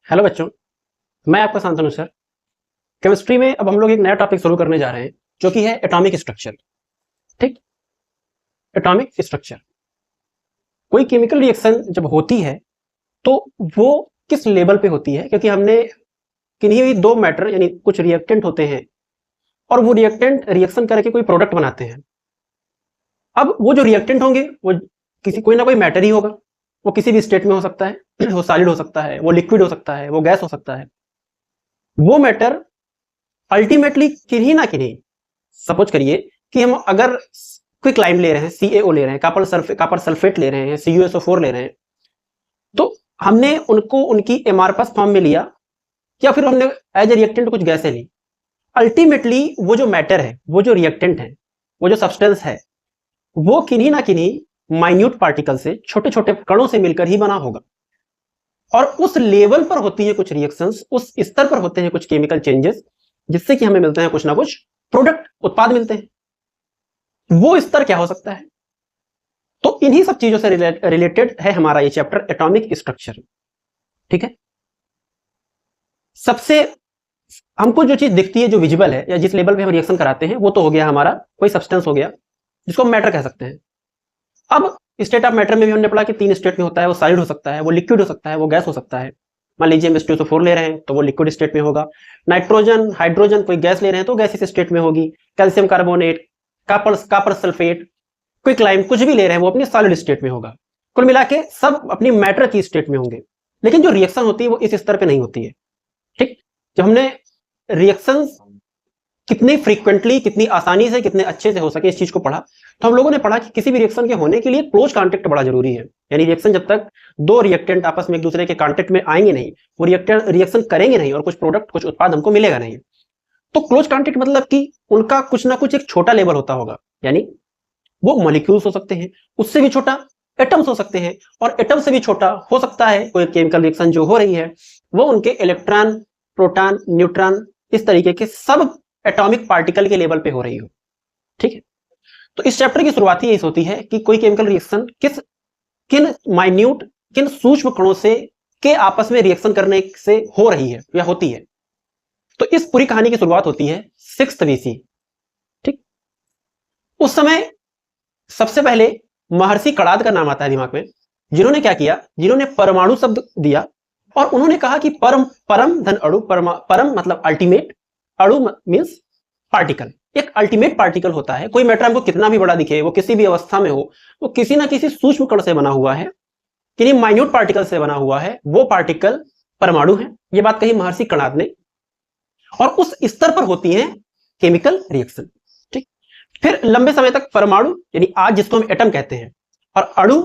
Hello बच्चों, मैं आपका शांतनु सर। केमिस्ट्री में अब हम लोग एक नया टॉपिक शुरू करने जा रहे हैं जो कि है एटॉमिक स्ट्रक्चर। ठीक, एटॉमिक स्ट्रक्चर कोई केमिकल रिएक्शन जब होती है तो वो किस लेवल पे होती है, क्योंकि हमने किन्हीं भी दो मैटर यानी कुछ रिएक्टेंट होते हैं और वो रिएक्टेंट रिएक्शन करके कोई प्रोडक्ट बनाते हैं। अब वो जो रिएक्टेंट होंगे वो किसी कोई ना कोई मैटर ही होगा। वो किसी भी स्टेट में हो सकता है वो सॉलिड हो सकता है, वो लिक्विड हो सकता है, वो गैस हो सकता है। वो मैटर अल्टीमेटली किन्हीं ना किन्हीं, सपोज करिए कि हम अगर क्विक लाइम ले रहे हैं, CaO ले रहे हैं, कापर सल्फेट ले रहे हैं, CuSO4 ले रहे हैं, तो हमने उनको उनकी एमार्फस फॉर्म में लिया या फिर हमने एज ए रिएक्टेंट कुछ गैसें ली। अल्टीमेटली वो जो मैटर है, वो जो रिएक्टेंट है, वो जो सब्सटेंस है, वो किन्हीं ना किन्हीं माइन्यूट पार्टिकल से, छोटे छोटे कणों से मिलकर ही बना होगा। और उस लेवल पर होती है कुछ रिएक्शंस, उस स्तर पर होते हैं कुछ केमिकल चेंजेस, जिससे कि हमें मिलते हैं कुछ ना कुछ प्रोडक्ट, उत्पाद मिलते हैं। वो स्तर क्या हो सकता है? तो इन्हीं सब चीजों से रिलेटेड है हमारा ये चैप्टर एटॉमिक स्ट्रक्चर। ठीक है, सबसे हमको जो चीज दिखती है, जो विजिबल है, या जिस लेवल पे हम रिएक्शन कराते हैं, वो तो हो गया हमारा कोई सब्सटेंस हो गया जिसको हम मैटर कह सकते हैं। अब स्टेट ऑफ मैटर में भी हमने पढ़ा कि 3 स्टेट में होता है। वो सॉलिड हो सकता है, वो लिक्विड हो सकता है, वो गैस हो सकता है। मान लीजिए हम H2SO4 ले रहे हैं तो वो लिक्विड स्टेट में होगा। नाइट्रोजन, हाइड्रोजन कोई गैस ले रहे हैं तो गैस इस स्टेट में होगी। Calcium carbonate, copper sulphate, quick lime, कुछ भी ले रहे हैं वो अपनी सॉलिड स्टेट में होगा। कुल मिला के सब अपनी मैटर की स्टेट में होंगे। लेकिन जो रिएक्शन होती है वो इस स्तर पे नहीं होती है। ठीक, जब हमने रिएक्शन कितनी फ्रीक्वेंटली, कितनी आसानी से, कितने अच्छे से हो सके इस चीज को पढ़ा, तो हम लोगों ने पढ़ा कि किसी भी रिएक्शन के होने के लिए क्लोज कांटेक्ट बड़ा जरूरी है। यानी रिएक्शन जब तक दो रिएक्टेंट आपस में एक दूसरे के कांटेक्ट में आएंगे नहीं, वो रिएक्शन करेंगे नहीं और कुछ प्रोडक्ट, कुछ उत्पाद हमको मिलेगा नहीं। तो क्लोज कांटेक्ट मतलब कि उनका कुछ ना कुछ एक छोटा लेवल होता होगा। यानी वो मॉलिक्यूल्स हो सकते हैं, उससे भी छोटा एटम्स हो सकते हैं, और एटम से भी छोटा हो सकता है कोई केमिकल रिएक्शन जो हो रही है वो उनके इलेक्ट्रॉन, प्रोटॉन, न्यूट्रॉन, इस तरीके के सब एटॉमिक पार्टिकल के लेवल पे हो रही हो। ठीक है, तो इस चैप्टर की शुरुआत ही यही होती है कि कोई केमिकल रिएक्शन किन माइन्यूट, किन सूक्ष्म कणों से के आपस में रिएक्शन करने से हो रही है या होती है। तो इस पूरी कहानी की शुरुआत होती है 6th BC। ठीक, उस समय सबसे पहले महर्षि कणाद का नाम आता है दिमाग में, जिन्होंने क्या किया, जिन्होंने परमाणु शब्द दिया और उन्होंने कहा कि परम धन अणु, परम मतलब अल्टीमेट, अणु मींस पार्टिकल। एक अल्टीमेट पार्टिकल होता है। कोई मैटर हमको कितना भी बड़ा दिखे, वो किसी भी अवस्था में हो, वो किसी ना किसी सूक्ष्म कण से बना हुआ है, किन्हीं माइन्यूट पार्टिकल से बना हुआ है। वो पार्टिकल परमाणु है। ये बात कही महर्षि कणाद ने, और उस स्तर पर होती है केमिकल रिएक्शन। ठीक, फिर लंबे समय तक परमाणु यानी आज जिसको हम एटम कहते हैं, और अणु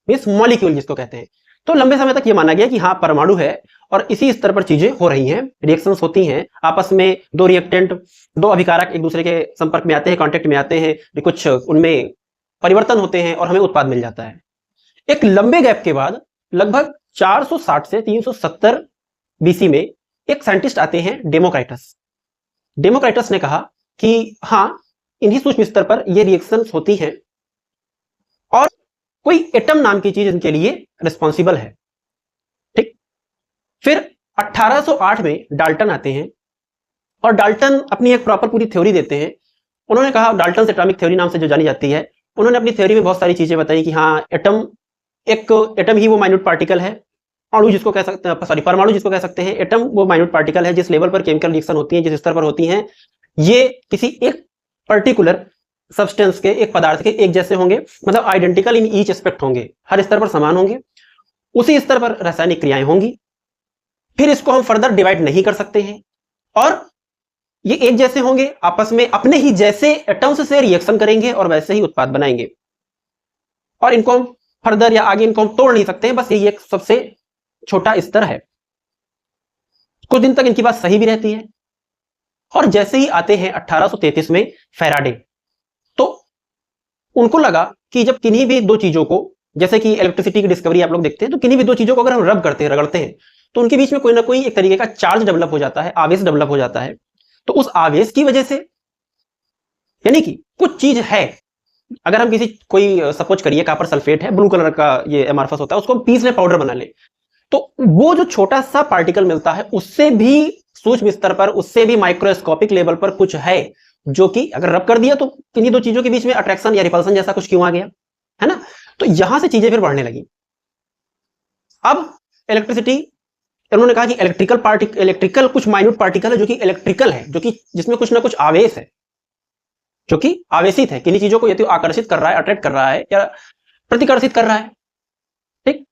मींस मॉलिक्यूल जिसको कहते हैं, तो लंबे समय तक ये माना गया कि हाँ परमाणु है और इसी स्तर पर चीजें हो रही हैं, रिएक्शंस होती हैं आपस में। दो रिएक्टेंट, दो अभिकारक एक दूसरे के संपर्क में आते हैं, कांटेक्ट में आते हैं, कुछ उनमें परिवर्तन होते हैं और हमें उत्पाद मिल जाता है। एक लंबे गैप के बाद लगभग 460 से 370 BC में एक साइंटिस्ट आते हैं, डेमोक्राइटस। डेमोक्राइटस ने कहा कि हाँ इन्हीं सूक्ष्म स्तर पर ये रिएक्शंस होती हैं और कोई एटम नाम की चीज इनके लिए रिस्पॉन्सिबल है। ठीक, फिर 1808 में डाल्टन आते हैं और डाल्टन अपनी एक प्रॉपर पूरी थ्योरी देते हैं। उन्होंने कहा, डाल्टन एटॉमिक थ्योरी नाम से जो जानी जाती है, उन्होंने अपनी थ्योरी में बहुत सारी चीजें बताई कि हाँ एटम ही वो माइन्यूट पार्टिकल है। अणु जिसको कह सकते हैं, सॉरी परमाणु जिसको कह सकते हैं, एटम वो माइन्यूट पार्टिकल है जिस लेवल पर केमिकल रिएक्शन होती है, जिस स्तर पर होती हैं, ये किसी एक पर्टिकुलर सब्सटेंस के, एक पदार्थ के एक जैसे होंगे, मतलब आइडेंटिकल इन ईच एस्पेक्ट होंगे, हर स्तर पर समान होंगे, उसी स्तर पर रासायनिक क्रियाएं होंगी। फिर इसको हम फर्दर डिवाइड नहीं कर सकते हैं और ये एक जैसे होंगे, आपस में अपने ही जैसे एटम्स से रिएक्शन करेंगे और वैसे ही उत्पाद बनाएंगे, और इनको हम फर्दर या आगे इनको हम तोड़ नहीं सकते हैं। बस यही एक सबसे छोटा स्तर है। कुछ दिन तक इनकी बात सही भी रहती है, और जैसे ही आते हैं 1833 में फैराडे, तो उनको लगा कि जब किन्हीं भी दो चीजों को, जैसे कि इलेक्ट्रिसिटी की डिस्कवरी आप लोग देखते हैं, तो किन्हीं भी दो चीजों को अगर हम रब करते हैं, रगड़ते हैं, तो उनके बीच में कोई ना कोई एक तरीके का चार्ज डेवलप हो जाता है, आवेश डेवलप हो जाता है। तो उस आवेश की वजह से, यानी कि कुछ चीज है, अगर हम किसी कोई सपोज करिए कापर सल्फेट है, ब्लू कलर का ये एमार्फस होता है, उसको हम पीस ले, पाउडर बना ले, तो वो जो छोटा सा पार्टिकल मिलता है उससे भी सूक्ष्म स्तर पर, उससे भी माइक्रोस्कोपिक लेवल पर कुछ है जो कि अगर रब कर दिया तो किन्हीं दो चीजों के बीच में अट्रैक्शन या रिपल्सन जैसा कुछ क्यों आ गया, है ना। तो यहां से चीजें फिर बढ़ने लगी। अब इलेक्ट्रिसिटी, उन्होंने कहा कि इलेक्ट्रिकल कुछ माइन्यूट पार्टिकल है जो कि इलेक्ट्रिकल है, जो कि जिसमें कुछ ना कुछ आवेश है, जो कि आवेशित है, किन्हीं चीजों को यदि आकर्षित कर रहा है, अट्रैक्ट कर रहा है या प्रतिकर्षित कर रहा है। ठीक,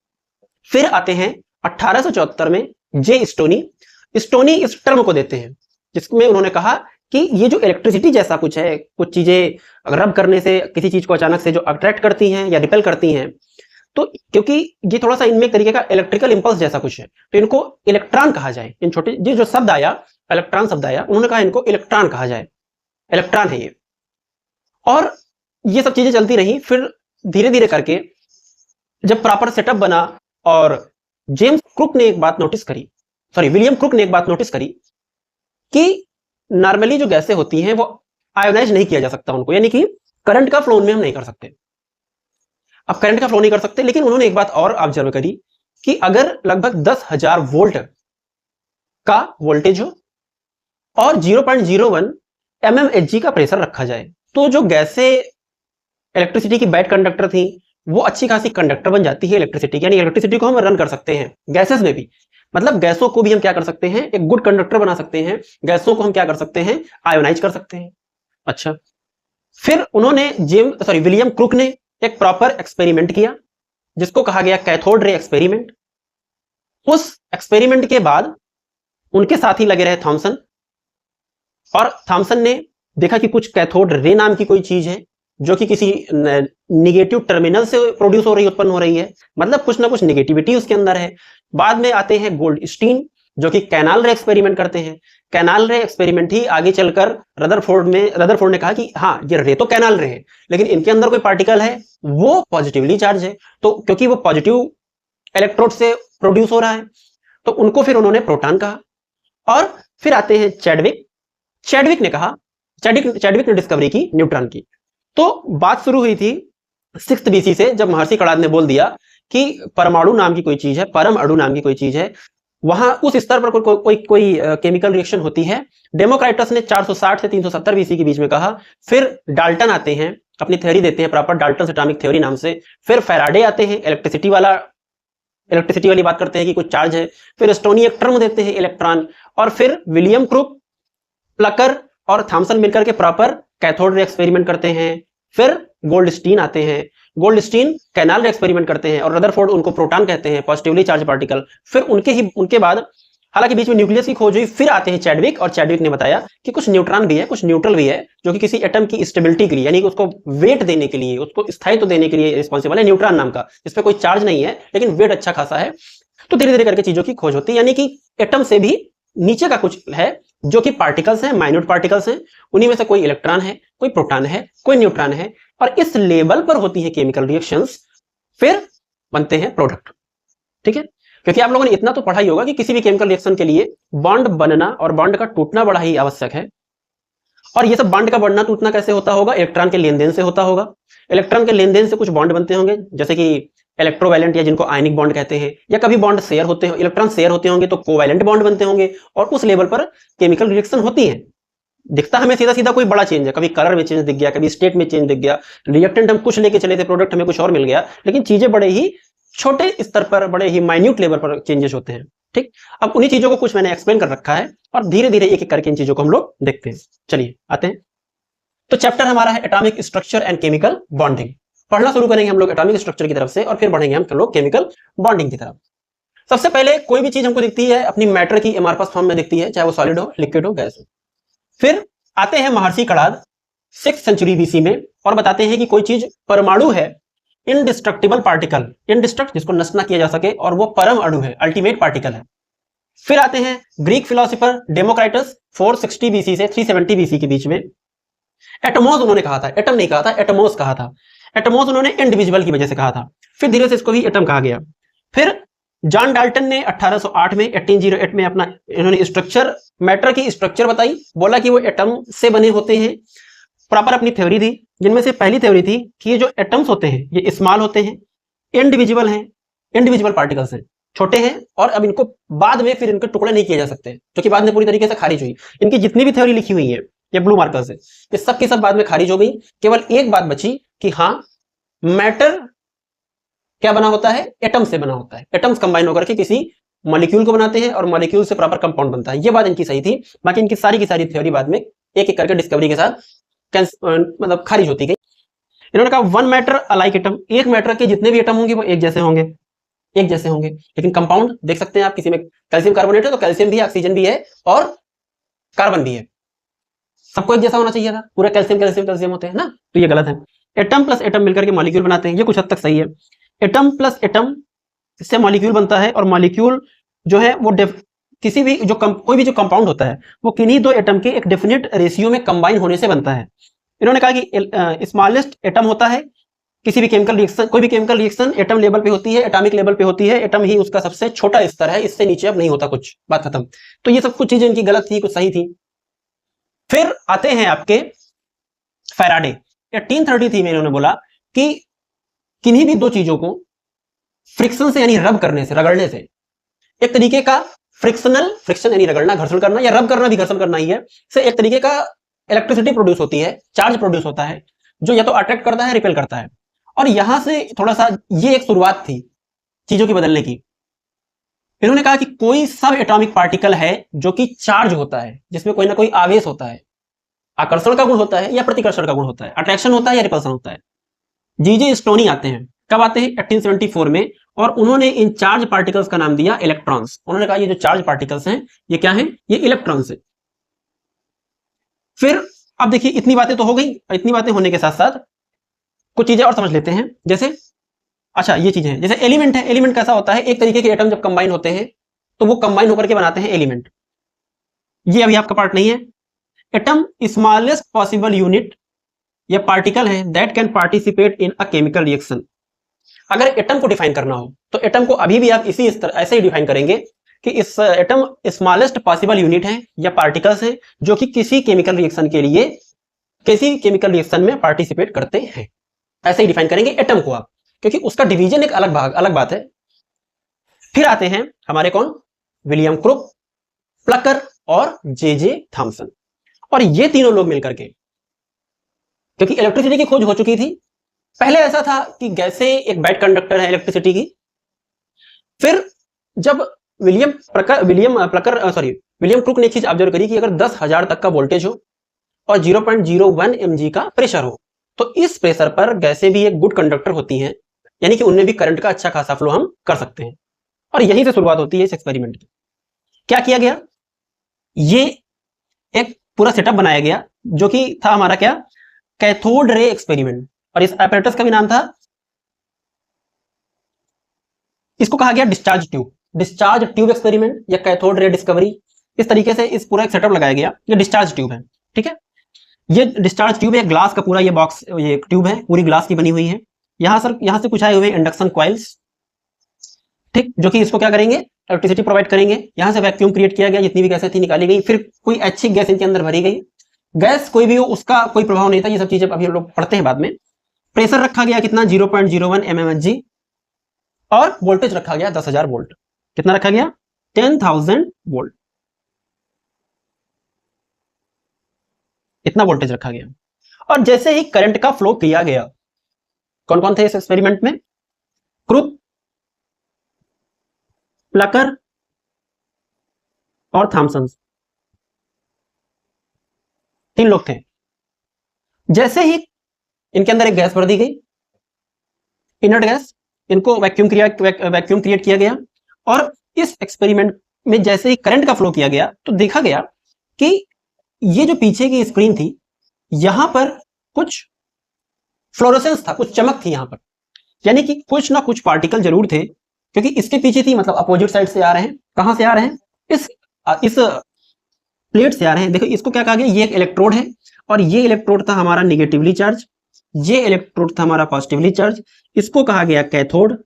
फिर आते हैं 1874 में जे स्टोनी इस टर्म को देते हैं, जिसमें उन्होंने कहा कि ये जो इलेक्ट्रिसिटी जैसा कुछ है, कुछ चीजें रब करने से किसी चीज को अचानक से जो अट्रैक्ट करती हैं या रिपेल करती हैं, तो क्योंकि ये थोड़ा सा इनमें एक तरीके का इलेक्ट्रिकल इंपल्स जैसा कुछ है, तो इनको इलेक्ट्रॉन कहा जाए। इन छोटे ये जो शब्द आया, इलेक्ट्रॉन शब्द आया, उन्होंने कहा इनको इलेक्ट्रॉन कहा जाए, इलेक्ट्रॉन है ये। और ये सब चीजें चलती रही। फिर धीरे धीरे करके जब प्रॉपर सेटअप बना और जेम्स क्रुक ने एक बात नोटिस करी, विलियम क्रुक ने एक बात नोटिस करी कि नॉर्मली जो गैसें होती हैं वो आयोनाइज नहीं किया जा सकता उनको, यानी कि करंट का फ्लो उनमें हम नहीं कर सकते। अब करंट का फ्लो नहीं कर सकते, लेकिन उन्होंने एक बात और ऑब्जर्व करी कि अगर लगभग 10,000 वोल्ट का वोल्टेज हो और 0.01 mmHg का प्रेशर रखा जाए, तो जो गैसें इलेक्ट्रिसिटी की बैड कंडक्टर थी वो अच्छी खासी कंडक्टर बन जाती है इलेक्ट्रिसिटी, यानी इलेक्ट्रिसिटी को हम रन कर सकते हैं गैसेस में भी। मतलब गैसों को भी हम क्या कर सकते हैं, एक गुड कंडक्टर बना सकते हैं। गैसों को हम क्या कर सकते हैं, आयोनाइज कर सकते हैं। अच्छा, फिर उन्होंने विलियम क्रुक ने एक प्रॉपर एक्सपेरिमेंट किया जिसको कहा गया कैथोड रे एक्सपेरिमेंट। उस एक्सपेरिमेंट के बाद उनके साथ ही लगे रहे थॉमसन, और थॉमसन ने देखा कि कुछ कैथोड रे नाम की कोई चीज है जो कि किसी निगेटिव टर्मिनल से प्रोड्यूस हो रही, उत्पन्न हो रही है, मतलब कुछ ना कुछ नेगेटिविटी उसके अंदर है। बाद में आते हैं गोल्डस्टीन जो कि कैनाल रे एक्सपेरिमेंट करते हैं। कैनाल रे एक्सपेरिमेंट ही आगे चलकर रदरफोर्ड ने कहा कि हाँ ये रे तो कैनाल रे है, लेकिन इनके अंदर कोई पार्टिकल है वो पॉजिटिवली चार्ज है, तो क्योंकि वो पॉजिटिव इलेक्ट्रोड से प्रोड्यूस हो रहा है, तो उनको फिर उन्होंने प्रोटॉन कहा। और फिर आते हैं चैडविक ने डिस्कवरी की न्यूट्रॉन की। तो बात शुरू हुई थी 6th BC से, जब महर्षि कणाद ने बोल दिया कि परमाणु नाम की कोई चीज है, परम अणु नाम की कोई चीज है, वहां उस स्तर पर कोई केमिकल रिएक्शन होती है। डेमोक्राइटस ने 460 से 370 BC के बीच में कहा। फिर डाल्टन आते हैं, अपनी थ्योरी देते हैं प्रॉपर, डाल्टन एटॉमिक थ्योरी नाम से। फिर फैराडे आते हैं, इलेक्ट्रिसिटी वाली बात करते हैं कि कुछ चार्ज है। फिर स्टोनी एक टर्म देते हैं इलेक्ट्रॉन। और फिर विलियम क्रुक, प्लकर और थॉमसन मिलकर के प्रॉपर कैथोड रे एक्सपेरिमेंट करते हैं। फिर गोल्डस्टीन आते हैं, गोल्डस्टीन कैनाल रे एक्सपेरिमेंट करते हैं, और रदरफोर्ड उनको प्रोटॉन कहते हैं, पॉजिटिवली चार्ज पार्टिकल। फिर उनके बाद हालांकि बीच में न्यूक्लियस की खोज हुई। फिर आते हैं चैडविक, और चैडविक ने बताया कि कुछ न्यूट्रॉन भी है, कुछ न्यूट्रल भी है, जो कि किसी एटम की स्टेबिलिटी के लिए, यानी कि उसको वेट देने के लिए, उसको स्थायित्व देने के लिए रिस्पॉन्सिबल है, न्यूट्रॉन नाम का, जिसपे कोई चार्ज नहीं है लेकिन वेट अच्छा खासा है। तो धीरे धीरे करके चीजों की खोज होती है, यानी कि एटम से भी नीचे का कुछ है जो कि पार्टिकल्स हैं, माइन्यूट पार्टिकल्स हैं, उन्हीं में से कोई इलेक्ट्रॉन है, कोई प्रोटॉन है, कोई न्यूट्रॉन है, और इस लेवल पर होती है केमिकल रिएक्शंस, फिर बनते हैं प्रोडक्ट। ठीक है, क्योंकि आप लोगों ने इतना तो पढ़ा ही होगा कि किसी भी केमिकल रिएक्शन के लिए बॉन्ड बनना और बॉन्ड का टूटना बड़ा ही आवश्यक है। और ये सब बॉन्ड का बनना टूटना कैसे होता होगा, इलेक्ट्रॉन के लेन देन से होता होगा। इलेक्ट्रॉन के लेन देन से कुछ बॉन्ड बनते होंगे, जैसे कि इलेक्ट्रोवैलेंट, या जिनको आयनिक बॉन्ड कहते हैं, या कभी बॉन्ड शेयर होते हैं, इलेक्ट्रॉन शेयर होते होंगे तो कोवैलेंट बॉन्ड बनते होंगे, और उस लेवल पर केमिकल रिएक्शन होती है। दिखता हमें सीधा सीधा कोई बड़ा चेंज है, कभी कलर में चेंज दिख गया, कभी स्टेट में चेंज दिख गया, रिएक्टेंट हम कुछ लेके चले थे, प्रोडक्ट हमें कुछ और मिल गया, लेकिन चीजें बड़े ही छोटे स्तर पर, बड़े ही माइन्यूट लेवल पर चेंजेस होते हैं। ठीक, अब उन्हीं चीजों को कुछ मैंने एक्सप्लेन कर रखा है, और धीरे धीरे एक एक करके इन चीजों को हम लोग देखते हैं। चलिए आते हैं। तो चैप्टर हमारा है atomic structure and chemical bonding. पढ़ना शुरू करेंगे हम लोग एटॉमिक स्ट्रक्चर की तरफ से, और फिर बढ़ेंगे हम लोग केमिकल बॉन्डिंग की तरफ। सबसे पहले कोई भी चीज हमको दिखती है अपनी मैटर की हमारे पास फॉर्म में दिखती है, चाहे वो सॉलिड हो, लिक्विड हो, गैस हो। फिर आते हैं महर्षि कणाद 6th सेंचुरी BC में, और बताते हैं कि कोई चीज परमाणु है, इनडिस्ट्रक्टिबल पार्टिकल, इनडिस्ट्रक्ट जिसको नष्ट ना किया जा सके, और वो परम अणु है, अल्टीमेट पार्टिकल है। फिर आते हैं ग्रीक फिलोसोफर डेमोक्राइटस 460 BC से 370 BC के बीच में। एटमोस उन्होंने कहा था, एटम नहीं कहा था, एटमोस कहा था। एटमोस उन्होंने इंडिविजुअल की वजह से कहा था, फिर धीरे से इसको भी एटम कहा गया। फिर जॉन डाल्टन ने 1808 में अपना इन्होंने स्ट्रक्चर, मैटर की स्ट्रक्चर बताई, बोला कि वो एटम से बने होते हैं, प्रॉपर अपनी थ्योरी दी, जिनमें से पहली थ्योरी थी कि ये जो एटम्स होते हैं ये स्मॉल होते हैं, इंडिविजुअल हैं, इंडिविजुअल पार्टिकल्स हैं, छोटे हैं और अब इनको बाद में फिर इनके टुकड़े नहीं किए जा सकते, जो कि बाद में पूरी तरीके से खारिज हुई। इनकी जितनी भी थ्योरी लिखी हुई है ये ब्लू मार्कर से, ये सब की सब बाद में खारिज हो गई। केवल एक बात बची कि हाँ, मैटर क्या बना होता है, एटम से बना होता है। एटम्स कंबाइन होकर के किसी मॉलिक्यूल को बनाते हैं और मॉलिक्यूल से प्रॉपर कंपाउंड बनता है। ये बात इनकी सही थी। बाकी इनकी सारी की सारी थ्योरी बाद में एक एक करके डिस्कवरी के साथ मतलब खारिज होती गई। इन्होंने कहा वन मैटर अलाइक एटम, एक मैटर के जितने भी एटम होंगे वो एक जैसे होंगे, एक जैसे होंगे। लेकिन कंपाउंड देख सकते हैं आप, किसी में कैल्शियम कार्बोनेट है तो कैल्शियम भी है, ऑक्सीजन भी है और कार्बन भी है। सबको एक जैसा होना चाहिए था, पूरा कैल्शियम कैल्शियम कैल्शियम होते हैं ना, तो ये गलत है। एटम प्लस एटम मिलकर के मॉलिक्यूल बनाते हैं, ये कुछ हद तक सही है। एटम प्लस एटम से मॉलिक्यूल बनता है और मॉलिक्यूल जो है वो किसी भी कोई भी जो कंपाउंड होता है वो किन्हीं दो एटम के एक डेफिनेट रेशियो में कंबाइन होने से बनता है। इन्होंने कहा कि स्मॉलेस्ट एटम होता है किसी भी केमिकल रिएक्शन, कोई भी केमिकल रिएक्शन एटम लेवल पे होती है, एटॉमिक लेवल पे होती है, एटम ही उसका सबसे छोटा स्तर है, इससे नीचे अब नहीं होता कुछ, बात खत्म। तो ये सब कुछ चीजें इनकी गलत थी, कुछ सही थी। फिर आते हैं आपके फैराडे। 1833 में इन्होंने बोला कि किन्हीं भी दो चीजों को फ्रिक्शन से यानी रब करने से, रगड़ने से, एक तरीके का फ्रिक्शनल, फ्रिक्शन यानी रगड़ना, घर्षण करना, या रब करना भी घर्षण करना ही है, से एक तरीके का इलेक्ट्रिसिटी प्रोड्यूस होती है, चार्ज प्रोड्यूस होता है, जो या तो अट्रैक्ट करता है, रिपेल करता है। और यहां से थोड़ा सा ये एक शुरुआत थी चीजों की बदलने की। इन्होंने कहा कि कोई सब एटॉमिक पार्टिकल है जो कि चार्ज होता है, जिसमें कोई ना कोई आवेश होता है, आकर्षण का गुण होता है या प्रतिकर्षण का गुण होता है, अट्रैक्शन होता है या रिपल्सन होता है। जीजे स्टोनी आते हैं, कब आते हैं, 1874 में, और उन्होंने इन चार्ज पार्टिकल्स का नाम दिया इलेक्ट्रॉन्स। उन्होंने कहा ये जो चार्ज पार्टिकल्स हैं ये क्या हैं, ये इलेक्ट्रॉन्स है। फिर अब देखिए इतनी बातें तो हो गई, इतनी बातें होने के साथ साथ कुछ चीजें और समझ लेते हैं। जैसे अच्छा ये चीजें हैं, जैसे एलिमेंट है, एलिमेंट कैसा होता है, एक तरीके के एटम जब कंबाइन होते हैं तो वो कंबाइन होकर के बनाते हैं एलिमेंट। ये अभी आपका पार्ट नहीं है। एटम स्मॉलेस्ट पॉसिबल यूनिट या पार्टिकल है that can participate in a chemical reaction. अगर एटम को डिफाइन करना हो तो एटम को अभी भी आप इसी ऐसे ही डिफाइन करेंगे कि इस एटम स्मॉलेस्ट पॉसिबल यूनिट है या पार्टिकल्स है जो कि किसी केमिकल रिएक्शन के लिए, किसी केमिकल रिएक्शन में पार्टिसिपेट करते हैं, ऐसे ही डिफाइन करेंगे एटम को आप, क्योंकि उसका डिवीजन एक अलग बात है। फिर आते हैं हमारे कौन, विलियम क्रुप, प्लकर और जे थॉमसन। और ये तीनों लोग मिलकर के, क्योंकि इलेक्ट्रिसिटी की खोज हो चुकी थी, पहले ऐसा था कि गैसें एक बैड कंडक्टर है इलेक्ट्रिसिटी की। फिर जब विलियम क्रुक ने एक चीज ऑब्जर्व करी कि अगर 10,000 तक का वोल्टेज हो और 0.01 mg का प्रेशर हो तो इस प्रेशर पर गैसें भी एक गुड कंडक्टर होती हैं, यानी कि उनमें भी करंट का अच्छा खासा फ्लो हम कर सकते हैं। और यहीं से शुरुआत होती है इस एक्सपेरिमेंट की। क्या किया गया, ये एक पूरा सेटअप बनाया गया जो कि था हमारा क्या, कैथोड रे एक्सपेरिमेंट। और इस apparatus का भी नाम था, इसको कहा गया डिस्चार्ज ट्यूब एक्सपेरिमेंट या कैथोड रे डिस्कवरी। इस तरीके से इस पूरा एक सेटअप लगाया गया। ये डिस्चार्ज ट्यूब है, ठीक है, ये डिस्चार्ज ट्यूब है, ग्लास का पूरा ये बॉक्स, ये ट्यूब है पूरी ग्लास की बनी हुई है। यहां से कुछ आए हुए इंडक्शन कॉइल्स, ठीक, जो कि इसको क्या करेंगे, इलेक्ट्रिसिटी प्रोवाइड करेंगे। यहां से वैक्यूम क्रिएट किया गया, जितनी भी गैसें थी निकाली गई, फिर कोई अच्छी गैस इनके अंदर भरी गई। गैस कोई भी हो उसका कोई प्रभाव नहीं था, ये सब चीजें अभी हम लोग पढ़ते हैं बाद में। प्रेशर रखा गया कितना, 0.01 mmHg, और वोल्टेज रखा गया 10,000 वोल्ट। कितना रखा गया, 10,000 वोल्ट, इतना वोल्टेज रखा गया। और जैसे ही करंट का फ्लो किया गया, कौन कौन थे इस एक्सपेरिमेंट में, क्रुप, प्लकर और थॉमसन, 3 लोग थे। जैसे ही इनके अंदर एक गैस भर दी गई, इनर्ट गैस, इनको वैक्यूम क्रिएट किया गया। और इस एक्सपेरिमेंट में जैसे ही करंट का फ्लो किया गया तो देखा गया कि ये जो पीछे की स्क्रीन थी, यहां पर कुछ फ्लोरोसेंस था, कुछ चमक थी यहां पर, यानी कि कुछ ना कुछ पार्टिकल जरूर थे, क्योंकि इसके पीछे थी, मतलब अपोजिट साइड से आ रहे हैं। कहां से आ रहे हैं, इस प्लेट से आ रहे हैं। देखो इसको क्या कहा गया, ये एक इलेक्ट्रोड है और ये इलेक्ट्रोड था हमारा निगेटिवली चार्ज, ये इलेक्ट्रोड था हमारा पॉजिटिवली चार्ज, इसको कहा गया कैथोड,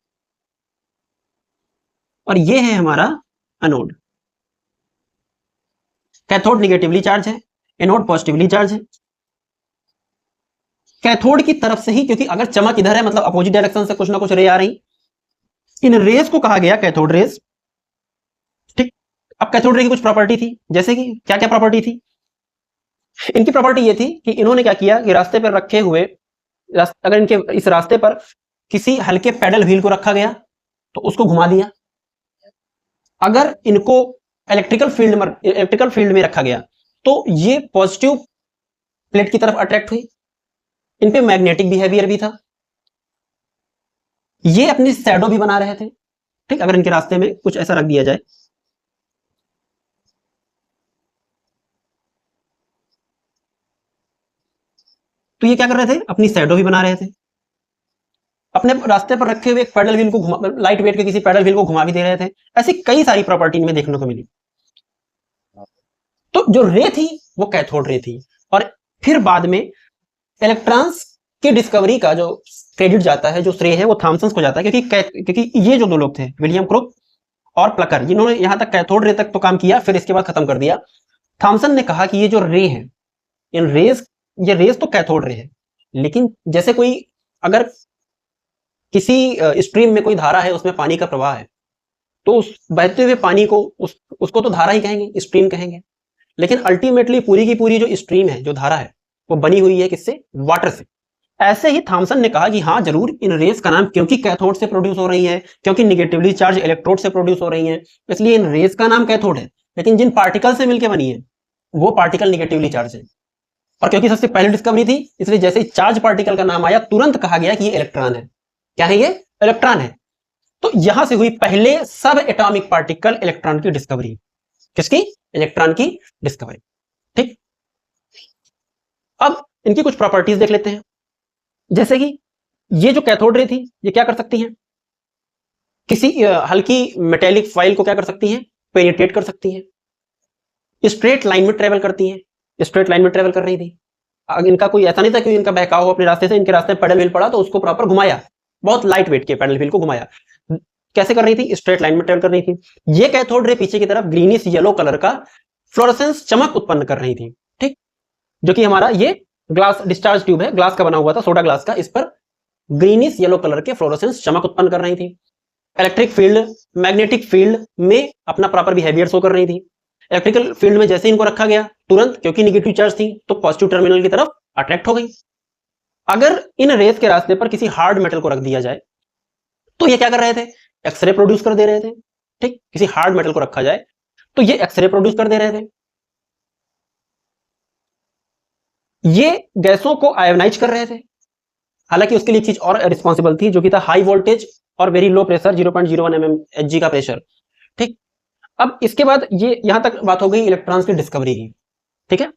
और ये है हमारा एनोड। कैथोड निगेटिवली चार्ज है, एनोड पॉजिटिवली चार्ज है। कैथोड की तरफ से ही, क्योंकि अगर चमक इधर है मतलब अपोजिट डायरेक्शन से कुछ ना कुछ रे आ रही, इन रेस को कहा गया कैथोड रेस। ठीक, अब कैथोड रे की कुछ प्रॉपर्टी थी, जैसे कि क्या क्या प्रॉपर्टी थी। इनकी प्रॉपर्टी ये थी कि इन्होंने क्या किया कि रास्ते पर रखे हुए, अगर इनके इस रास्ते पर किसी हल्के पैडल व्हील को रखा गया तो उसको घुमा दिया। अगर इनको इलेक्ट्रिकल फील्ड में रखा गया तो ये पॉजिटिव प्लेट की तरफ अट्रैक्ट हुई। इन पे मैग्नेटिक बिहेवियर भी था। ये अपनी शैडो भी बना रहे थे। ठीक, अगर इनके रास्ते में कुछ ऐसा रख दिया जाए, तो ये क्या कर रहे थे, अपनी शैडो भी बना रहे थे। अपने रास्ते पर रखे हुए एक पैडल व्हील को घुमा, लाइट वेट के किसी पैडल व्हील को घुमा भी दे रहे थे। ऐसी कई सारी प्रॉपर्टी इनमें देखने को मिली। तो जो रे थी वो कैथोड रे थी। और फिर बाद में इलेक्ट्रॉन्स की डिस्कवरी का जो क्रेडिट जाता है, जो श्रेय है, वो थॉमसन को जाता है, क्योंकि ये जो दो लोग थे, विलियम क्रुक और प्लकर, जिन्होंने यहां तक कैथोड रे तक तो काम किया, फिर इसके बाद खत्म कर दिया। थॉमसन ने कहा कि ये जो रे है, ये रेस तो कैथोड रे है, लेकिन जैसे कोई अगर किसी स्ट्रीम में कोई धारा है, उसमें पानी का प्रवाह है, तो उस बहते हुए पानी को उसको तो धारा ही कहेंगे, स्ट्रीम कहेंगे। लेकिन अल्टीमेटली पूरी की पूरी जो स्ट्रीम है, जो धारा है, वो बनी हुई है किससे, वाटर से। ऐसे ही थॉमसन ने कहा कि हाँ जरूर, इन रेस का नाम, क्योंकि कैथोड से प्रोड्यूस हो रही है, क्योंकि निगेटिवली चार्ज इलेक्ट्रोड से प्रोड्यूस हो रही है, इसलिए इन रेस का नाम कैथोड है। लेकिन जिन पार्टिकल से मिलकर बनी है वो पार्टिकल निगेटिवली चार्ज है। और क्योंकि सबसे पहले डिस्कवरी थी, इसलिए जैसे ही चार्ज पार्टिकल का नाम आया, तुरंत कहा गया कि ये इलेक्ट्रॉन है। क्या है ये, इलेक्ट्रॉन है। तो यहां से हुई पहले सब एटॉमिक पार्टिकल इलेक्ट्रॉन की डिस्कवरी। किसकी, इलेक्ट्रॉन की डिस्कवरी। ठीक, अब इनकी कुछ प्रॉपर्टीज देख लेते हैं। जैसे कि ये जो कैथोड रे थी, ये क्या कर सकती हैं, किसी हल्की मेटेलिक फाइल को क्या कर सकती हैं, पेनिट्रेट कर सकती हैं। स्ट्रेट लाइन में ट्रेवल करती हैं, स्ट्रेट लाइन में ट्रेवल कर रही थी। अगर इनका कोई ऐसा नहीं था कि इनका बहकाव हो अपने रास्ते से, इनके रास्ते में पैडल व्हील पड़ा तो उसको प्रॉपर घुमाया, बहुत लाइट वेट के पैडल व्हील को घुमाया। कैसे कर रही थी, स्ट्रेट लाइन में ट्रेवल कर रही थी। ये कैथोड रे पीछे की तरफ ग्रीनिश येलो कलर का फ्लोरेसेंस चमक उत्पन्न कर रही थी। ठीक, जो कि हमारा ये ग्लास डिस्चार्ज ट्यूब है, ग्लास का बना हुआ था, सोडा ग्लास का, इस पर ग्रीनिश येलो कलर के फ्लोरेसेंस चमक उत्पन्न कर रही थी। इलेक्ट्रिक फील्ड, मैग्नेटिक फील्ड में अपना प्रॉपर बिहेवियर शो कर रही थी। इलेक्ट्रिकल फील्ड में जैसे इनको रखा गया, तुरंत क्योंकि निगेटिव चार्ज थी तो पॉजिटिव टर्मिनल की तरफ अट्रैक्ट हो गई। अगर इन रेस के रास्ते पर किसी हार्ड मेटल को रख दिया जाए तो ये क्या कर रहे थे, एक्सरे प्रोड्यूस कर दे रहे थे। ठीक, किसी हार्ड मेटल को रखा जाए तो ये एक्सरे प्रोड्यूस कर दे रहे थे। ये गैसों को आयोनाइज कर रहे थे। हालांकि उसके लिए एक चीज और रिस्पॉन्सिबल थी, जो कि था हाई वोल्टेज और वेरी लो प्रेशर, 0.01 mmHg का प्रेशर। ठीक, अब इसके बाद ये यहां तक बात हो गई इलेक्ट्रॉन्स की डिस्कवरी की। ठीक है,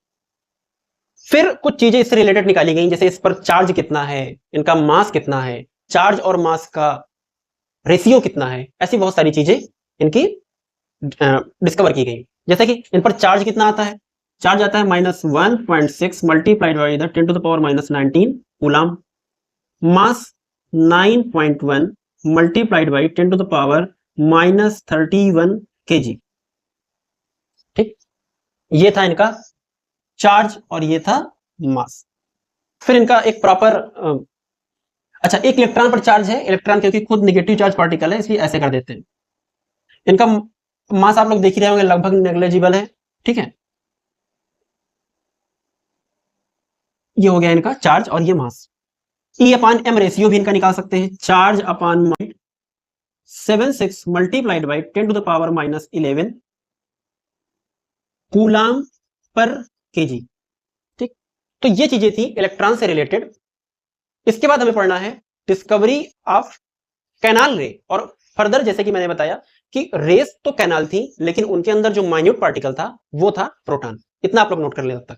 फिर कुछ चीजें इससे रिलेटेड निकाली गई, जैसे इस पर चार्ज कितना है, इनका मास कितना है, चार्ज और मास का रेशियो कितना है, ऐसी बहुत सारी चीजें इनकी डिस्कवर की गई। जैसे कि इन पर चार्ज कितना आता है, चार्ज आता है -1.6 multiplied by the 10⁻⁻19 coulomb. Mass 9.1 multiplied by 10⁻31 kg। ठीक, ये था इनका चार्ज और ये था मास। फिर इनका एक प्रॉपर अच्छा, एक इलेक्ट्रॉन पर चार्ज है, इलेक्ट्रॉन क्योंकि खुद नेगेटिव चार्ज पार्टिकल है, इसलिए ऐसे कर देते हैं। इनका मास आप लोग देख ही रहे होंगे, लगभग नेग्लिजिबल है। ठीक है, ये हो गया इनका चार्ज और ये मास। E/m रेशियो भी इनका निकाल सकते हैं, charge upon 76 multiplied by 10⁻⁻11 coulomb per KG. ठीक, तो ये चीजें थी इलेक्ट्रॉन से रिलेटेड। इसके बाद हमें पढ़ना है डिस्कवरी ऑफ कैनाल रे। और फर्दर जैसे कि मैंने बताया कि रेस तो कैनाल थी, लेकिन उनके अंदर जो माइन्यूट पार्टिकल था वो था प्रोटॉन। इतना आप लोग नोट कर ले तब तक।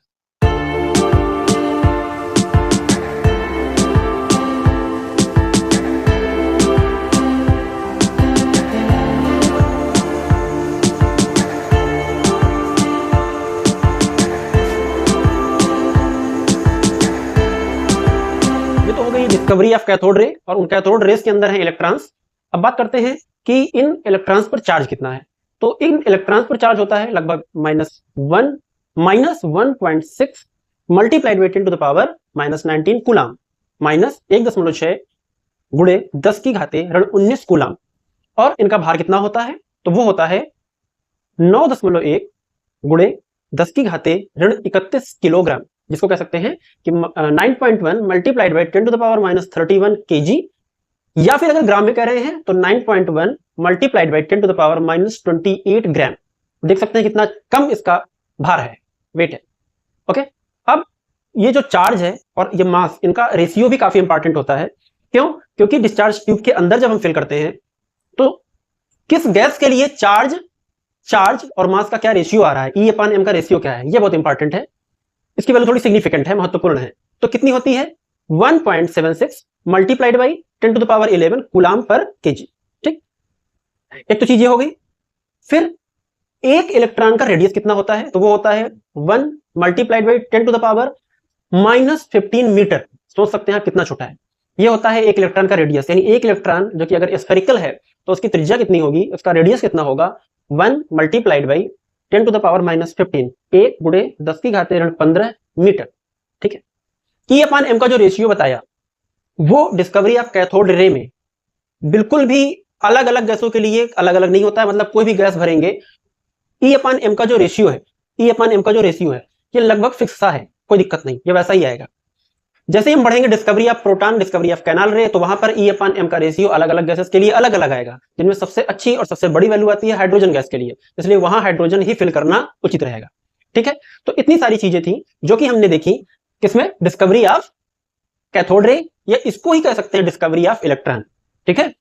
डिस्कवरी ऑफ कैथोड रे, और उन कैथोड रेस के अंदर है इलेक्ट्रॉन्स। अब बात करते हैं कि इन इलेक्ट्रॉन्स पर चार्ज कितना है। तो इन इलेक्ट्रॉन्स पर चार्ज होता है लगभग -1.6 मल्टीप्लाइड बाई 10⁻⁻19 कूलम, -1.6 गुणे 10⁻19 कूलम। और इनका भार कितना होता है, तो वो होता है 9.1 गुणे 10 की घाते ऋण 31 किलोग्राम, जिसको कह सकते हैं कि 9.1 multiplied by 10 to the power minus 31 KG, या फिर अगर ग्राम में कह रहे हैं तो 9.1 multiplied by 10 to the power minus 28 gram. देख सकते हैं कितना कम इसका भार है, वेट है। ओके, अब ये जो चार्ज है और ये मास, इनका रेशियो भी काफी इंपॉर्टेंट होता है। क्यों? क्योंकि डिस्चार्ज ट्यूब के अंदर जब हम फिल करते हैं तो किस गैस के लिए चार्ज और मास का क्या रेशियो आ रहा है, E/m का रेशियो क्या है, ये बहुत इंपॉर्टेंट है। इसकी वैल्यू थोड़ी सिग्निफिकेंट है, महत्वपूर्ण है। तो कितनी होती है? 1.76 multiplied by 10 to the power 11 coulomb पर केजी। ठीक, एक तो चीज ये हो गई। फिर एक इलेक्ट्रॉन का रेडियस कितना होता है, तो वो होता है 1 multiplied by 10 to the power minus 15 metre. सोच सकते हैं आप कितना छोटा है ये होता है एक इलेक्ट्रॉन का रेडियस। यानी एक इलेक्ट्रॉन जो कि अगर स्फेरिकल है तो उसकी त्रिज्या कितनी होगी, उसका रेडियस कितना होगा, 1 multiplied by 10 to the power minus 15, 1 गुणे 10 की घाते ऋण 15 मीटर। ठीक है, E/m का जो रेशियो बताया वो डिस्कवरी ऑफ कैथोड रे में बिल्कुल भी अलग अलग गैसों के लिए अलग अलग नहीं होता है। मतलब कोई भी गैस भरेंगे, E/m का जो रेशियो है, E/m का जो रेशियो है ये लगभग फिक्स सा है, कोई दिक्कत नहीं, ये वैसा ही आएगा। जैसे ही हम बढ़ेंगे discovery of proton, discovery of canal रे, तो वहां पर E/m का रेशियो अलग अलग गैसेस के लिए अलग अलग आएगा, जिनमें सबसे अच्छी और सबसे बड़ी वैल्यू आती है हाइड्रोजन गैस के लिए, इसलिए वहां हाइड्रोजन ही फिल करना उचित रहेगा। ठीक है, तो इतनी सारी चीजें थी जो कि हमने देखी किसमें, डिस्कवरी ऑफ कैथोड रे, या इसको ही कह सकते हैं डिस्कवरी ऑफ इलेक्ट्रॉन। ठीक है,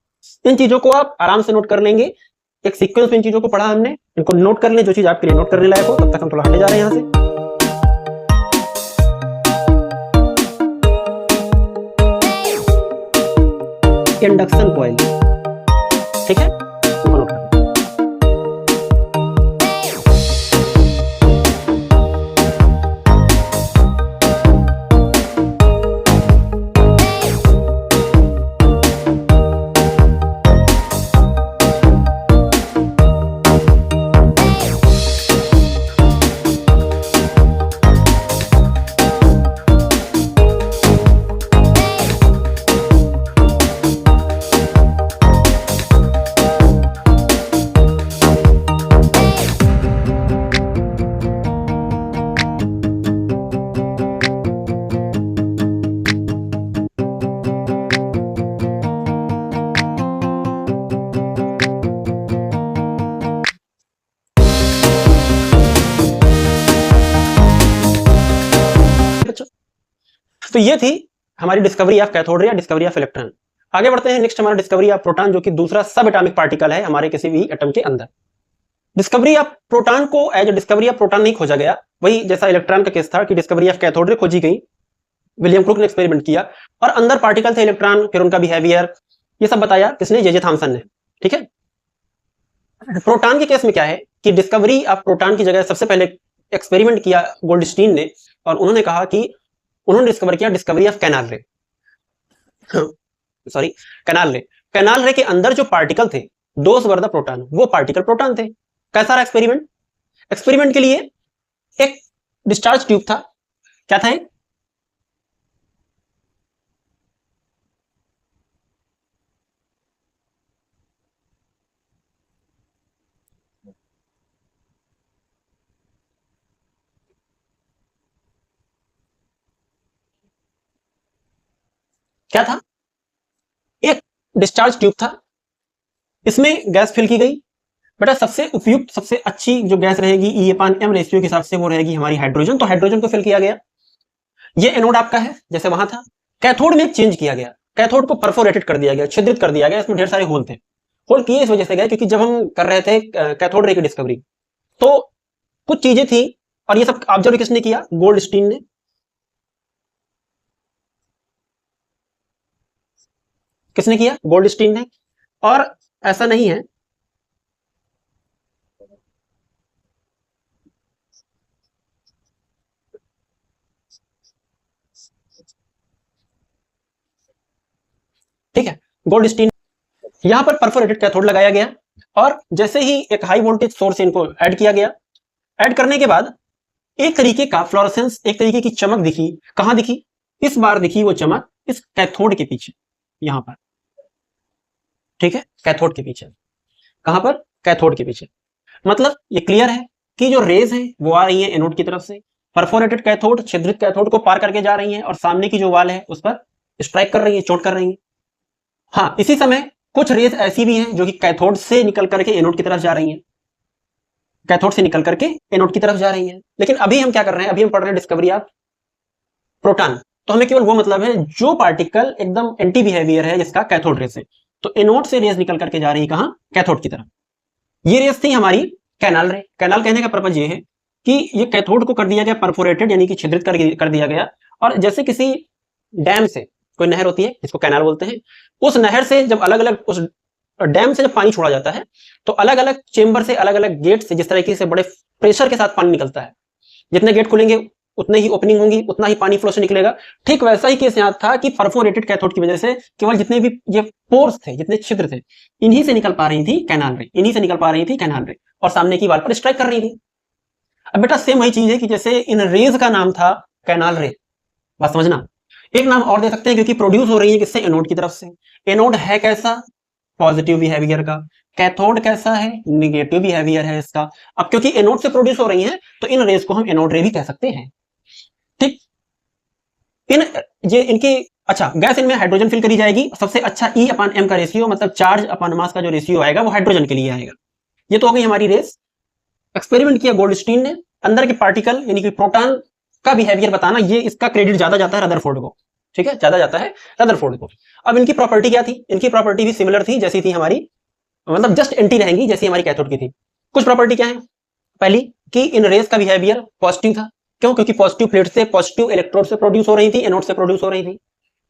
इन चीजों को आप आराम से नोट कर लेंगे, एक सीक्वेंस में इन चीजों को पढ़ा हमने, इनको नोट कर लें, जो चीज आपके लिए नोट करने लायक हो। तब तक हम थोड़ा हटे जा रहे हैं यहां से। इंडक्शन कॉइल, ठीक है, नोट कर। तो ये थी हमारी डिस्कवरी ऑफ कैथोड रे या डिस्कवरी ऑफ इलेक्ट्रॉन। आगे बढ़ते हैं, नेक्स्ट हमारा डिस्कवरी ऑफ प्रोटॉन, जो कि दूसरा सब एटॉमिक पार्टिकल है हमारे किसी भी एटम के अंदर। डिस्कवरी ऑफ प्रोटॉन को एज डिस्कवरी ऑफ प्रोटॉन नहीं खोजा गया, वही जैसा इलेक्ट्रॉन का केस था कि डिस्कवरी ऑफ कैथोड रे खोजी गई, विलियम क्रूक ने एक्सपेरिमेंट किया और अंदर पार्टिकल थे इलेक्ट्रॉन, फिर उनका बिहेवियर, ये सब बताया किसने, जे थॉमसन ने। ठीक है, प्रोटॉन के केस में क्या है कि डिस्कवरी ऑफ प्रोटॉन की जगह सबसे पहले एक्सपेरिमेंट किया गोल्डस्टीन ने, और उन्होंने कहा कि उन्होंने डिस्कवर किया डिस्कवरी ऑफ कैनाल रे, सॉरी कैनाल रे के अंदर जो पार्टिकल थे, दोस वर द प्रोटॉन, वो पार्टिकल प्रोटॉन थे। कैसा रहा एक्सपेरिमेंट? एक्सपेरिमेंट के लिए एक डिस्चार्ज ट्यूब था, क्या था, क्या था, एक डिस्चार्ज ट्यूब था, इसमें गैस फिल की गई। बेटा सबसे उपयुक्त, सबसे अच्छी जो गैस रहेगी E/m रेशियो के हिसाब से वो रहेगी हमारी हाइड्रोजन, तो हाइड्रोजन को फिल किया गया। ये एनोड आपका है जैसे वहां था। कैथोड में चेंज किया गया, कैथोड को परफोरेटेड कर दिया गया, छिद्रित कर दिया गया, इसमें ढेर सारे होल थे। होल किए इस वजह से गए क्योंकि जब हम कर रहे थे कैथोड रे की डिस्कवरी तो कुछ चीजें थी, और ये सब ऑब्जर्व किसने किया, गोल्डस्टीन ने। किसने किया, गोल्डस्टीन ने। और ऐसा नहीं है, ठीक है, गोल्डस्टीन, यहां पर परफोरेटेड कैथोड लगाया गया और जैसे ही एक हाई वोल्टेज सोर्स इनको ऐड किया गया, ऐड करने के बाद एक तरीके का फ्लोरोसेंस, एक तरीके की चमक दिखी। कहां दिखी? इस बार दिखी वो चमक इस कैथोड के पीछे, यहां पर, ठीक है, कैथोड के पीछे। कहां पर? कैथोड के पीछे। मतलब ये क्लियर है कि जो रेज है वो आ रही है एनोड की तरफ से, परफोरेटेड कैथोड, छिद्रित कैथोड को पार करके जा रही है और सामने की जो वाल है उस पर स्ट्राइक कर रही है, चोट कर रही है। हाँ, इसी समय कुछ रेज ऐसी भी हैं जो कि कैथोड से निकल करके एनोड की तरफ जा रही हैं, कैथोड से निकल करके एनोड की तरफ जा रही हैं। लेकिन अभी हम क्या कर रहे हैं? अभी हम पढ़ रहे हैं डिस्कवरी ऑफ प्रोटॉन। तो हमें केवल वो मतलब है जो पार्टिकल एकदम एंटी बिहेवियर है जिसका कैथोड रेस है। तो एनोड से रेस निकल करके जा रही है कहां? कैथोड की तरफ। ये रेस थी हमारी कैनाल रे। कैनाल कहने का पर्पज ये है कि ये कैथोड को कर दिया गया परफोरेटेड, यानी कि छिद्रित कर दिया गया, और जैसे किसी डैम से कोई नहर होती है जिसको कैनाल बोलते हैं, उस नहर से जब अलग अलग उस डैम से जब पानी छोड़ा जाता है तो अलग अलग चेंबर से, अलग अलग गेट से जिस तरीके से बड़े प्रेशर के साथ पानी निकलता है, जितने गेट खुलेंगे उतने ही ओपनिंग होंगी, उतना ही पानी फ्लो से निकलेगा। ठीक वैसा ही केस यहाँ था कि परफोरेटेड कैथोड की वजह से केवल जितने भी ये पोर्स थे, जितने छिद्र थे, इन्हीं से निकल पा रही थी कैनाल रे, इन्हीं से निकल पा रही थी कैनाल रे, और सामने की वाल पर स्ट्राइक कर रही थी। अब बेटा सेम वही चीज है कि जैसे इन रेज का नाम था कैनाल रे, बात समझना। एक नाम और दे सकते हैं क्योंकि प्रोड्यूस हो रही है किससे? एनोड की तरफ से। एनोड है कैसा? पॉजिटिव बिहेवियर का। कैथोड कैसा है? निगेटिव बिहेवियर है इसका। अब क्योंकि एनोड से प्रोड्यूस हो रही है तो इन रेज को हम एनोड रे भी कह सकते हैं। ठीक, इन ये इनकी अच्छा गैस इनमें हाइड्रोजन फिल करी जाएगी। सबसे अच्छा E अपान M का रेशियो, मतलब चार्ज अपान मास का जो रेशियो आएगा वो हाइड्रोजन के लिए आएगा। ये तो हो गई हमारी रेस। एक्सपेरिमेंट किया गोल्डस्टीन ने, अंदर के पार्टिकल यानी कि प्रोटॉन का बिहेवियर बताना, ये इसका क्रेडिट ज्यादा जाता है रदरफोर्ड को। ठीक है, ज्यादा जाता है रदरफोर्ड को। अब इनकी प्रॉपर्टी क्या थी? इनकी प्रॉपर्टी भी सिमिलर थी जैसी थी हमारी, मतलब जस्ट एंटी रहेंगी जैसी हमारी कैथोड की थी। कुछ प्रॉपर्टी क्या है? पहली कि इन रेस का बिहेवियर पॉजिटिव था। क्यों? क्योंकि पॉजिटिव प्लेट से, पॉजिटिव इलेक्ट्रोड से प्रोड्यूस हो रही थी, एनोड से प्रोड्यूस हो रही थी।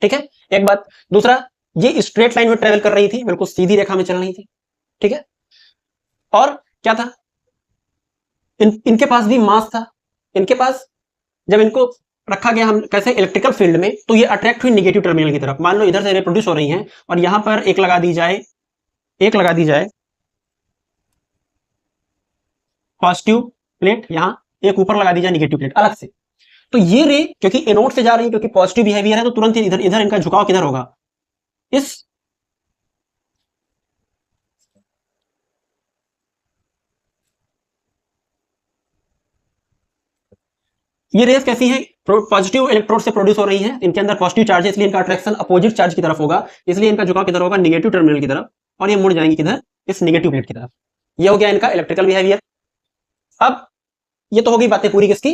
ठीक है, एक बात। दूसरा, ये स्ट्रेट लाइन में ट्रेवल कर रही थी, बिल्कुल सीधी रेखा में चल रही थी। ठीक है, और क्या था? इनके पास भी मास था। इनके पास जब इनको रखा गया हम कैसे इलेक्ट्रिकल फील्ड में, तो ये अट्रैक्ट हुई निगेटिव टर्मिनल की तरफ। मान लो इधर से रिप्रोड्यूस हो रही हैं और यहां पर एक लगा दी जाए, एक लगा दी जाए पॉजिटिव प्लेट, यहां एक ऊपर लगा दी जाए निगेटिव प्लेट अलग से। तो ये रे क्योंकि एनोड से जा रही है, क्योंकि पॉजिटिव बिहेवियर है, तो तुरंत इधर इधर इनका झुकाव किधर होगा? इस ये रेस कैसी है? पॉजिटिव इलेक्ट्रोड से प्रोड्यूस हो रही है, इनके अंदर पॉजिटिव चार्ज है, इसलिए इनका अट्रैक्शन अपोजिट चार्ज की तरफ होगा, इसलिए इनका झुकाव किधर होगा? निगेटिव टर्मिनल की तरफ, और ये मुड़ जाएंगे किधर? इस निगेटिव प्लेट की तरफ। ये हो गया इनका इलेक्ट्रिकल बिहेवियर। अब ये तो हो गई बातें पूरी किसकी?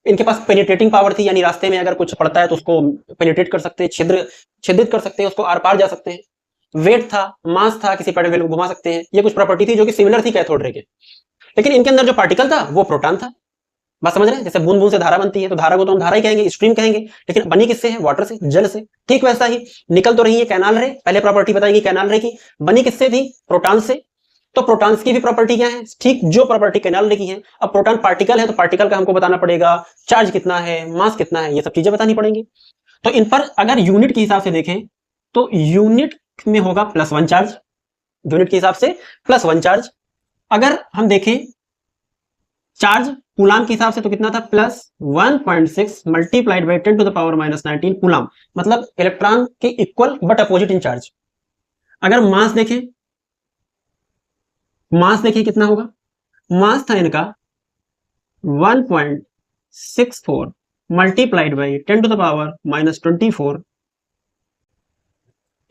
इनके पास पेनिट्रेटिंग पावर थी, यानी रास्ते में अगर कुछ पड़ता है तो उसको पेनिट्रेट कर सकते हैं, छिद्रित कर सकते हैं, उसको आर पार जा सकते हैं। वेट था, मास था, किसी पार्टिकल को घुमा सकते हैं। ये कुछ प्रॉपर्टी थी जो कि सिमिलर थी कैथोड रे के। लेकिन इनके अंदर जो पार्टिकल था वो प्रोटॉन था। बात समझ रहे हैं? जैसे बूंद बूंद से धारा बनती है तो धारा को तो हम धारा ही कहेंगे, स्ट्रीम कहेंगे, लेकिन बनी किससे है? वाटर से, जल से। ठीक वैसा ही निकल तो रही है कैनाल रे, पहले प्रॉपर्टी बताएगी कैनाल रे की, बनी किससे थी? प्रोटॉन से। तो प्रोटॉन्स की भी प्रॉपर्टी क्या है? ठीक जो प्रॉपर्टी कैनाल रे की है। अब प्रोटॉन पार्टिकल है तो पार्टिकल का हमको बताना पड़ेगा चार्ज कितना है, मास कितना है, ये सब चीजें बतानी पड़ेंगी। तो इन पर अगर यूनिट के हिसाब से देखें तो यूनिट में होगा +1 चार्ज, यूनिट के हिसाब से +1 चार्ज। अगर हम देखें चार्ज कूलाम के हिसाब से तो कितना था? +1.6 मल्टीप्लाइड बाई 10⁻⁻19 कूलाम, मतलब इलेक्ट्रॉन के equal but opposite in charge. अगर मास देखें कितना होगा? मास था इनका 1.64 मल्टीप्लाइड बाई 10⁻⁻24।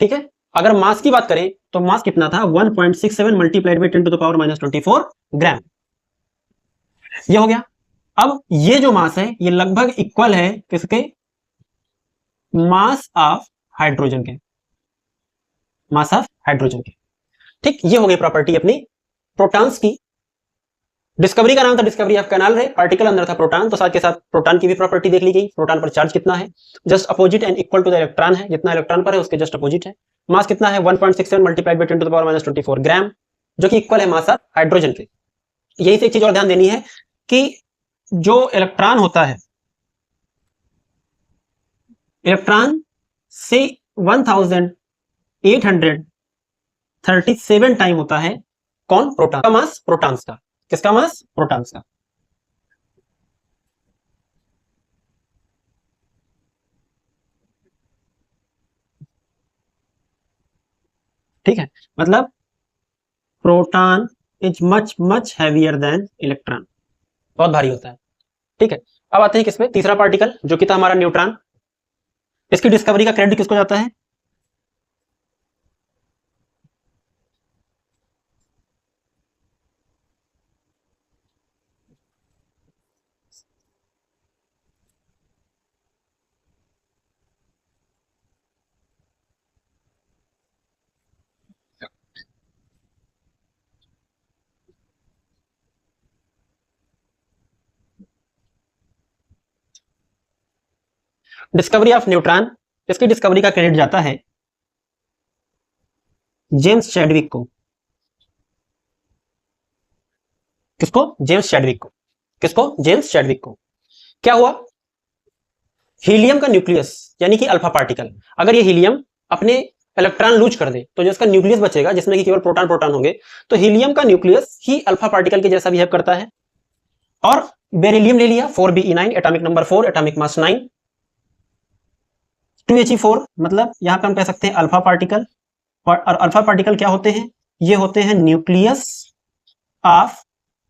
ठीक है, अगर मास की बात करें तो मास कितना था? 1.67 मल्टीप्लाइड बाई 10⁻⁻24 ग्राम। ये हो गया। अब ये जो मास है ये लगभग इक्वल है किसके? मास ऑफ हाइड्रोजन के, मास ऑफ हाइड्रोजन के। ठीक, ये हो गई प्रॉपर्टी अपनी प्रोटॉन्स की। डिस्कवरी का नाम था डिस्कवरी ऑफ कैनाल रे, पार्टिकल अंदर था प्रोटॉन, तो साथ के साथ प्रोटॉन की भी प्रॉपर्टी देख ली गई। प्रोटॉन पर चार्ज कितना है? Just opposite and equal to the electron है, जितना इलेक्ट्रॉन पर है उसके जस्ट अपोजिट है। मास कितना है? 1.67 मल्टीप्लाइड बाई 10⁻⁻24 ग्राम, जो कि इक्वल है मास ऑफ हाइड्रोजन के। यही से एक चीज और ध्यान देनी है कि जो इलेक्ट्रॉन होता है, इलेक्ट्रॉन से 1837 टाइम होता है कौन? प्रोटॉन का मास, प्रोटॉन्स का। किसका मास? प्रोटॉन्स का। ठीक है, मतलब proton is much much heavier than electron, बहुत भारी होता है। ठीक है, अब आते हैं किसमें, तीसरा पार्टिकल जो कि था हमारा न्यूट्रॉन। इसकी डिस्कवरी का क्रेडिट किसको जाता है? डिस्कवरी ऑफ न्यूट्रॉन, इसकी डिस्कवरी का क्रेडिट जाता है जेम्स चैडविक को। किसको? जेम्स चैडविक को। किसको? जेम्स चैडविक को। क्या हुआ, हीलियम का न्यूक्लियस यानी कि अल्फा पार्टिकल, अगर ये हीलियम अपने इलेक्ट्रॉन लूज कर दे तो जो इसका न्यूक्लियस बचेगा जिसमें कि केवल प्रोटॉन प्रोटॉन होंगे, तो हीलियम का न्यूक्लियस ही अल्फा पार्टिकल के जैसा बिहेव करता है। और बेरिलियम ले लिया 4Be9, atomic number 4, atomic mass 9, 2He4, मतलब यहां पे हम कह सकते हैं अल्फा पार्टिकल। और अल्फा पार्टिकल क्या होते हैं? ये होते हैं न्यूक्लियस ऑफ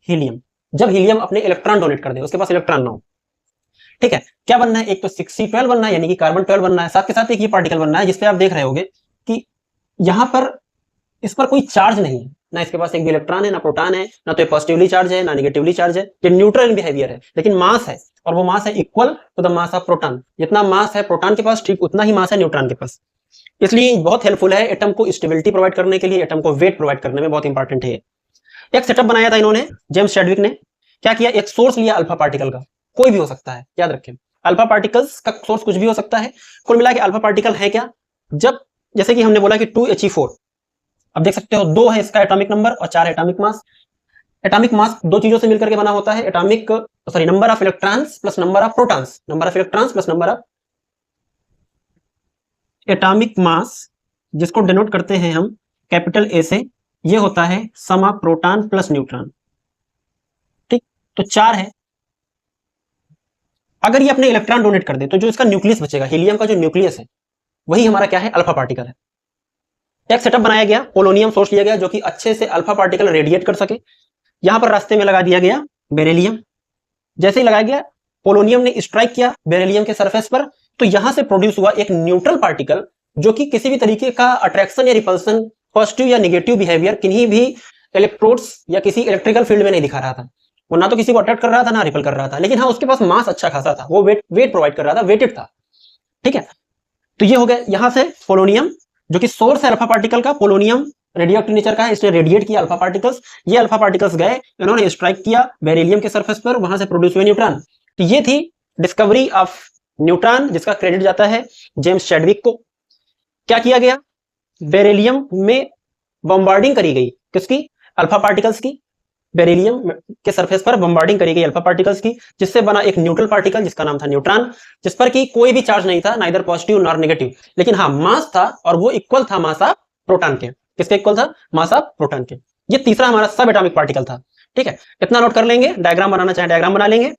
हीलियम, जब हीलियम अपने इलेक्ट्रॉन डोनेट कर दे, उसके पास इलेक्ट्रॉन ना हो। ठीक है, क्या बनना है, एक तो 6C12 बनना है यानी कि कार्बन 12 बनना है, साथ के साथ एक ये पार्टिकल बनना है जिसपे आप देख रहे होगे कि यहां पर इस पर कोई चार्ज नहीं है, ना इसके पास एक भी इलेक्ट्रॉन है, ना प्रोटॉन है, ना तो ये पॉजिटिवली चार्ज है ना निगेटिवली चार्ज है, ये न्यूट्रल इन बिहेवियर है, लेकिन मास है, और वो मास है equal to the mass of proton. जितना मास है प्रोटॉन के पास, ठीक उतना ही मास है न्यूट्रॉन के पास। इसलिए बहुत हेल्पफुल है एटम को स्टेबिलिटी प्रोवाइड करने के लिए, एटम को वेट प्रोवाइड करने में बहुत इंपॉर्टेंट है। एक सेटअप बनाया था इन्होंने, जेम्स चैडविक ने। क्या किया, एक सोर्स लिया अल्फा पार्टिकल का, कोई भी हो सकता है, याद रखें अल्फा पार्टिकल्स का सोर्स कुछ भी हो सकता है। कुल मिला के अल्फा पार्टिकल है क्या, जब जैसे कि हमने बोला कि 2He4, अब देख सकते हो 2 है इसका एटॉमिक नंबर और 4 एटॉमिक मास। एटॉमिक मास दो चीजों से मिलकर के बना होता है, atomic sorry number of electrons plus number of protons, number of electrons plus number of atomic mass, जिसको डिनोट करते हैं हम कैपिटल ए से, ये होता है सम ऑफ प्रोटॉन प्लस न्यूट्रॉन। ठीक, तो 4 है। अगर ये अपने इलेक्ट्रॉन डोनेट कर दे तो जो इसका न्यूक्लियस बचेगा, हीलियम का जो न्यूक्लियस है, वही हमारा क्या है, अल्फा पार्टिकल है। एक सेटअप बनाया गया, पोलोनियम सोर्स लिया गया जो कि अच्छे से अल्फा पार्टिकल रेडिएट कर सके। यहां पर रास्ते में लगा दिया गया बेरिलियम। जैसे ही लगाया गया, पोलोनियम ने स्ट्राइक किया बेरिलियम के सरफेस पर, तो यहां से प्रोड्यूस हुआ एक न्यूट्रल पार्टिकल जो कि किसी भी तरीके का अट्रैक्शन या रिपल्सन, पॉजिटिव या नेगेटिव बिहेवियर किन्हीं भी इलेक्ट्रोड्स या किसी इलेक्ट्रिकल फील्ड में नहीं दिखा रहा था। वो ना तो किसी को अट्रैक्ट कर रहा था ना रिपल कर रहा था, लेकिन हाँ उसके पास मास अच्छा खासा था, वो वेट प्रोवाइड कर रहा था, वेटेड था। ठीक है, तो ये हो गया यहां से पोलोनियम जो कि सोर्स है अल्फा पार्टिकल का। पोलोनियम रेडियोएक्टिव नेचर का है, इसने रेडिएट किया अल्फा पार्टिकल्स। ये अल्फा पार्टिकल्स गए, इन्होंने स्ट्राइक किया बेरिलियम के सरफेस पर, वहां से प्रोड्यूस हुए न्यूट्रॉन। तो ये थी डिस्कवरी ऑफ न्यूट्रॉन, जिसका क्रेडिट जाता है जेम्स चैडविक को। क्या किया गया, बेरिलियम में बम्बार्डिंग करी गई, किसकी, अल्फा पार्टिकल्स की। बेरिलियम के सरफेस पर बम्बार्डिंग करी गई अल्फा पार्टिकल्स की, जिससे बना एक न्यूट्रल पार्टिकल जिसका नाम था न्यूट्रॉन, जिस पर कि कोई भी चार्ज नहीं था, नाइदर पॉजिटिव नॉर नेगेटिव, लेकिन हाँ मास था, और वो इक्वल था मास ऑफ प्रोटॉन के। किसके इक्वल था, मास ऑफ प्रोटॉन के। ये तीसरा हमारा सब एटॉमिक पार्टिकल था। ठीक है, इतना नोट कर लेंगे, डायग्राम बनाना चाहे डायग्राम बना लेंगे।